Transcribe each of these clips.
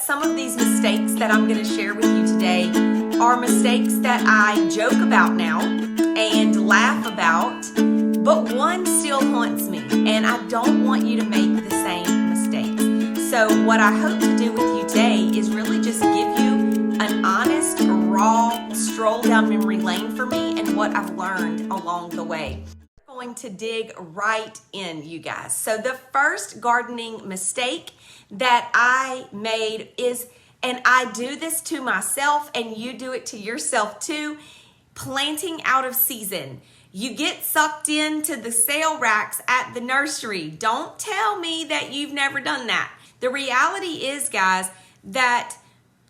some of these mistakes that I'm going to share with you today are mistakes that I joke about now and laugh about, but one still haunts me, and I don't want you to make the same mistakes. So what I hope to do with you today is really just give you an honest, raw stroll down memory lane for me and what I've learned along the way. I'm going to dig right in, you guys. So the first gardening mistake that I made is, and I do this to myself and you do it to yourself too, planting out of season. You get sucked into the sale racks at the nursery. Don't tell me that you've never done that. The reality is, guys, that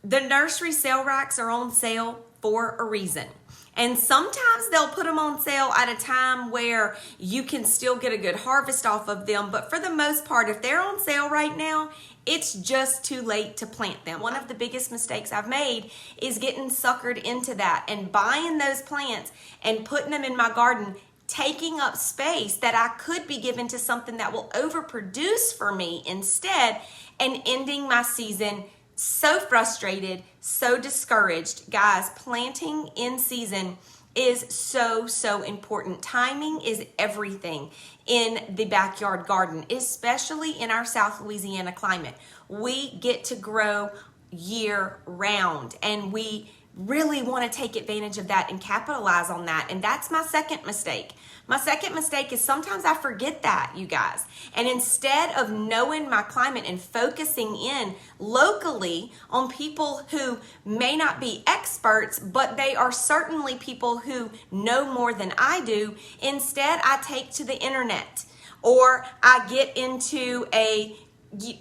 the nursery sale racks are on sale for a reason. And sometimes they'll put them on sale at a time where you can still get a good harvest off of them. But for the most part, if they're on sale right now, it's just too late to plant them. One of the biggest mistakes I've made is getting suckered into that and buying those plants and putting them in my garden, taking up space that I could be given to something that will overproduce for me instead, and ending my season so frustrated, so discouraged. Guys, planting in season is so important. Timing is everything in the backyard garden, especially in our South Louisiana climate. We get to grow year round, and we really want to take advantage of that and capitalize on that. And that's my second mistake. My second mistake is sometimes I forget that, you guys. And instead of knowing my climate and focusing in locally on people who may not be experts, but they are certainly people who know more than I do, instead I take to the internet, or I get into a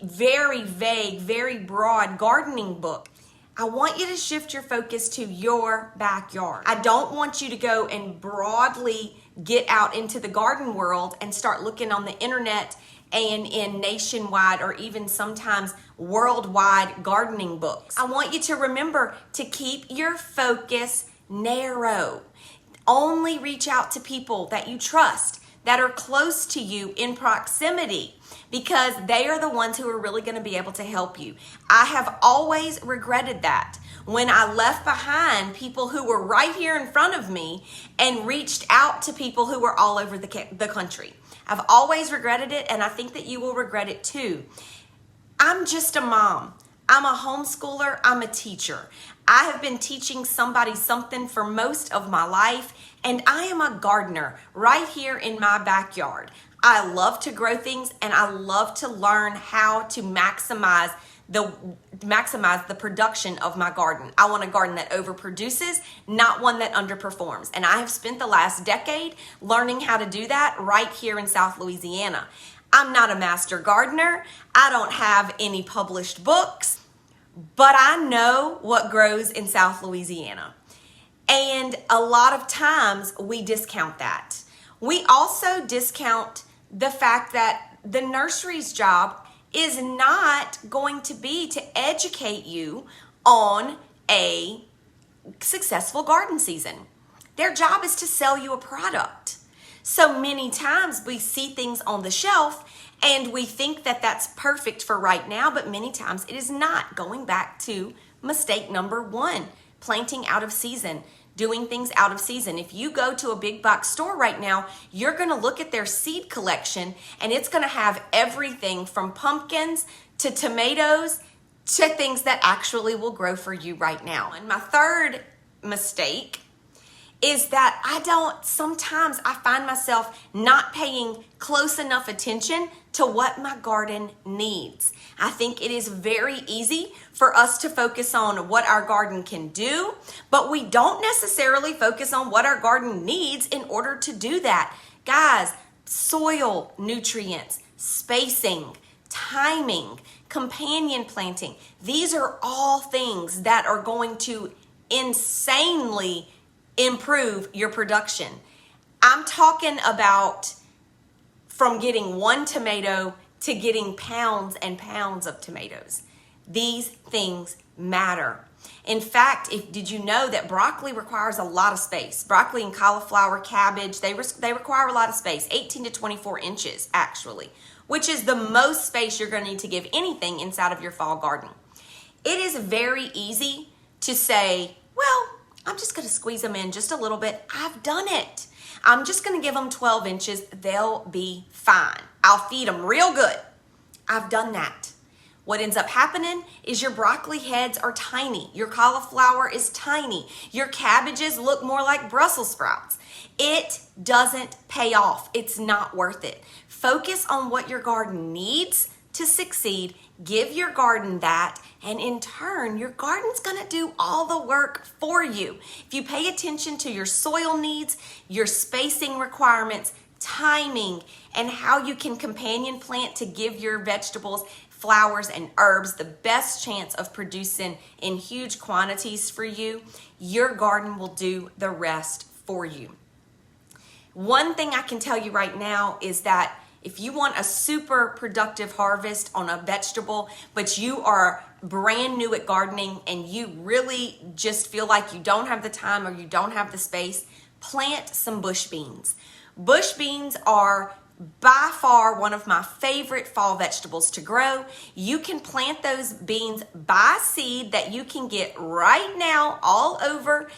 very vague, very broad gardening book. I want you to shift your focus to your backyard. I don't want you to go and broadly get out into the garden world and start looking on the internet and in nationwide or even sometimes worldwide gardening books. I want you to remember to keep your focus narrow. Only reach out to people that you trust, that are close to you in proximity, because they are the ones who are really going to be able to help you. I have always regretted that when I left behind people who were right here in front of me and reached out to people who were all over the country. I've always regretted it, and I think that you will regret it too. I'm just a mom. I'm a homeschooler. I'm a teacher. I have been teaching somebody something for most of my life, and I am a gardener right here in my backyard. I love to grow things, and I love to learn how to maximize the production of my garden. I want a garden that overproduces, not one that underperforms. And I have spent the last decade learning how to do that right here in South Louisiana. I'm not a master gardener. I don't have any published books, but I know what grows in South Louisiana. And a lot of times we discount that. We also discount the fact that the nursery's job is not going to be to educate you on a successful garden season. Their job is to sell you a product. So many times we see things on the shelf and we think that that's perfect for right now, but many times it is not. Going back to mistake number one, planting out of season. Doing things out of season. If you go to a big box store right now, you're going to look at their seed collection, and it's going to have everything from pumpkins to tomatoes to things that actually will grow for you right now. And my third mistake is that sometimes I find myself not paying close enough attention to what my garden needs. I think it is very easy for us to focus on what our garden can do, but we don't necessarily focus on what our garden needs in order to do that. Guys, soil nutrients, spacing, timing, companion planting, these are all things that are going to insanely improve your production. I'm talking about from getting one tomato to getting pounds and pounds of tomatoes. These things matter. In fact, did you know that broccoli requires a lot of space? Broccoli and cauliflower, cabbage, they require a lot of space, 18 to 24 inches actually, which is the most space you're going to need to give anything inside of your fall garden. It is very easy to say, well, I'm just going to squeeze them in just a little bit. I've done it. I'm just going to give them 12 inches. They'll be fine. I'll feed them real good. I've done that. What ends up happening is your broccoli heads are tiny. Your cauliflower is tiny. Your cabbages look more like Brussels sprouts. It doesn't pay off. It's not worth it. Focus on what your garden needs to succeed. Give your garden that, and in turn, your garden's gonna do all the work for you. If you pay attention to your soil needs, your spacing requirements, timing, and how you can companion plant to give your vegetables, flowers, and herbs the best chance of producing in huge quantities for you, your garden will do the rest for you. One thing I can tell you right now is that if you want a super productive harvest on a vegetable, but you are brand new at gardening and you really just feel like you don't have the time or you don't have the space, plant some bush beans. Bush beans are by far one of my favorite fall vegetables to grow. You can plant those beans by seed that you can get right now all over.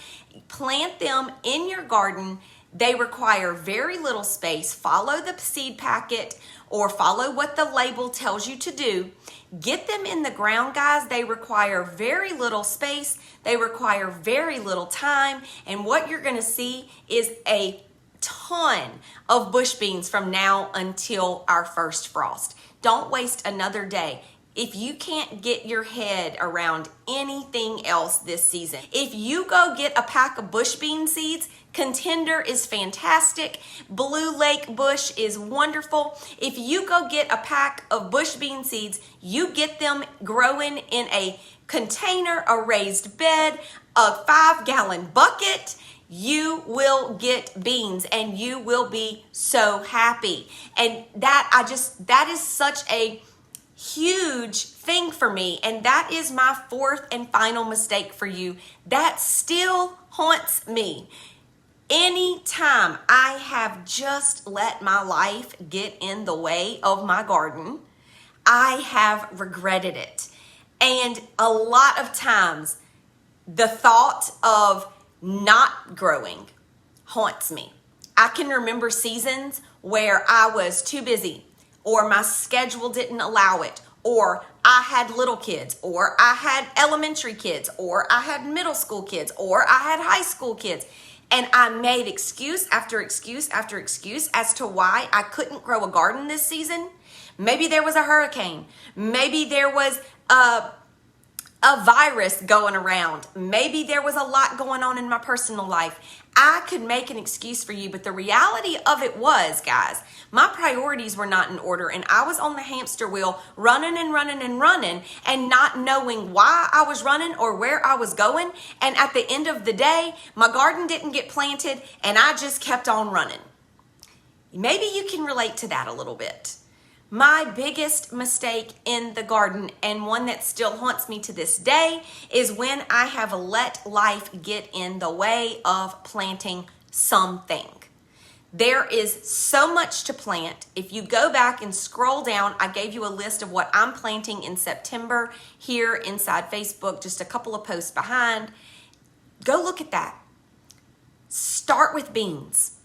Plant them in your garden. They require very little space. Follow the seed packet or follow what the label tells you to do. Get them in the ground, guys. They require very little space. They require very little time. And what you're going to see is a ton of bush beans from now until our first frost. Don't waste another day. If you can't get your head around anything else this season, if you go get a pack of bush bean seeds, Contender is fantastic. Blue Lake Bush is wonderful. If you go get a pack of bush bean seeds, you get them growing in a container, a raised bed, a 5-gallon bucket, you will get beans and you will be so happy. And that is such a huge thing for me, and that is my fourth and final mistake for you that still haunts me. Anytime I have just let my life get in the way of my garden, I have regretted it. And a lot of times the thought of not growing haunts me. I can remember seasons where I was too busy, or my schedule didn't allow it, or I had little kids, or I had elementary kids, or I had middle school kids, or I had high school kids. And I made excuse after excuse after excuse as to why I couldn't grow a garden this season. Maybe there was a hurricane. Maybe there was a virus going around. Maybe there was a lot going on in my personal life. I could make an excuse for you, but the reality of it was, guys, my priorities were not in order, and I was on the hamster wheel running and running and running and not knowing why I was running or where I was going. And at the end of the day, my garden didn't get planted and I just kept on running. Maybe you can relate to that a little bit. My biggest mistake in the garden, and one that still haunts me to this day, is when I have let life get in the way of planting something. There is so much to plant. If you go back and scroll down, I gave you a list of what I'm planting in September here inside Facebook, just a couple of posts behind. Go look at that. Start with beans.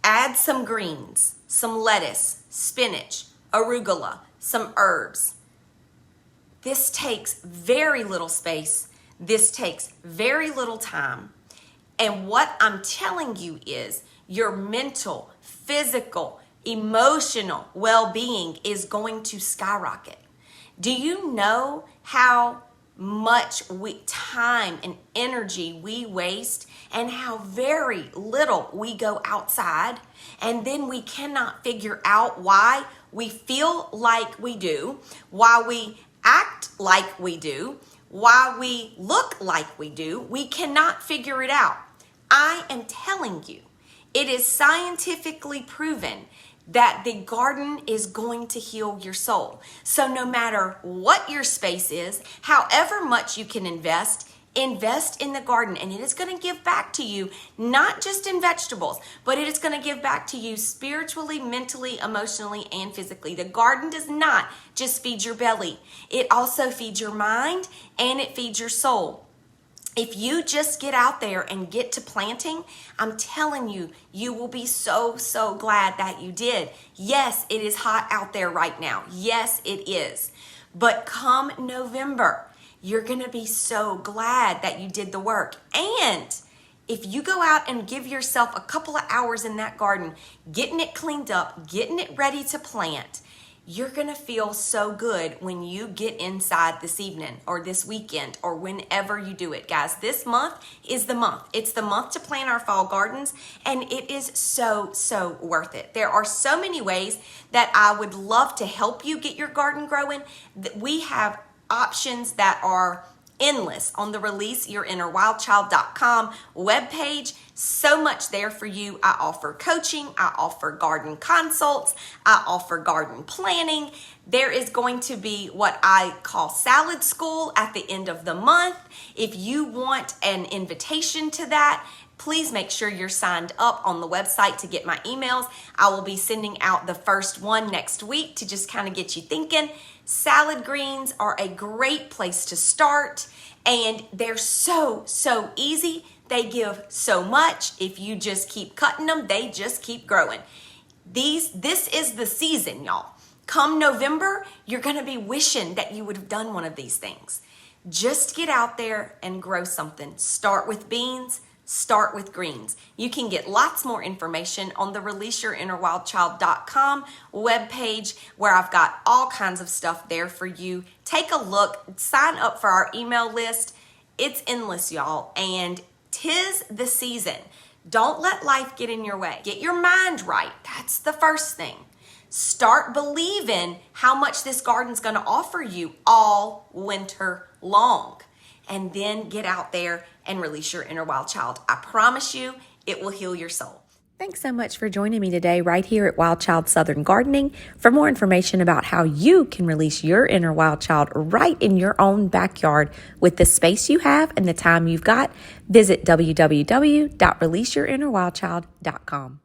Add some greens, some lettuce, spinach, arugula, some herbs. This takes very little space. This takes very little time. And what I'm telling you is your mental, physical, emotional well-being is going to skyrocket. Do you know how much time and energy we waste and how very little we go outside, and then we cannot figure out why we feel like we do, why we act like we do, why we look like we do? We cannot figure it out. I am telling you, it is scientifically proven that the garden is going to heal your soul. So no matter what your space is, however much you can invest Invest in the garden, and it is going to give back to you, not just in vegetables, but it is going to give back to you spiritually, mentally, emotionally, and physically. The garden does not just feed your belly. It also feeds your mind and it feeds your soul. If you just get out there and get to planting, I'm telling you, you will be so, so glad that you did. Yes, it is hot out there right now. Yes, it is. But come November, you're going to be so glad that you did the work. And if you go out and give yourself a couple of hours in that garden, getting it cleaned up, getting it ready to plant, you're going to feel so good when you get inside this evening or this weekend or whenever you do it. Guys, this month is the month. It's the month to plant our fall gardens, and it is so, so worth it. There are so many ways that I would love to help you get your garden growing. We have options that are endless on the ReleaseYourInnerWildChild.com webpage. So much there for you. I offer coaching. I offer garden consults. I offer garden planning. There is going to be what I call salad school at the end of the month. If you want an invitation to that, please make sure you're signed up on the website to get my emails. I will be sending out the first one next week to just kind of get you thinking. Salad greens are a great place to start, and they're so, so easy. They give so much. If you just keep cutting them, they just keep growing. This is the season, y'all. Come November, you're going to be wishing that you would have done one of these things. Just get out there and grow something. Start with beans. Start with greens. You can get lots more information on the ReleaseYourInnerWildChild.com webpage, where I've got all kinds of stuff there for you. Take a look, sign up for our email list. It's endless, y'all, and 'tis the season. Don't let life get in your way. Get your mind right. That's the first thing. Start believing how much this garden's going to offer you all winter long. And then get out there and release your inner wild child. I promise you, it will heal your soul. Thanks so much for joining me today right here at Wild Child Southern Gardening. For more information about how you can release your inner wild child right in your own backyard with the space you have and the time you've got, visit www.releaseyourinnerwildchild.com.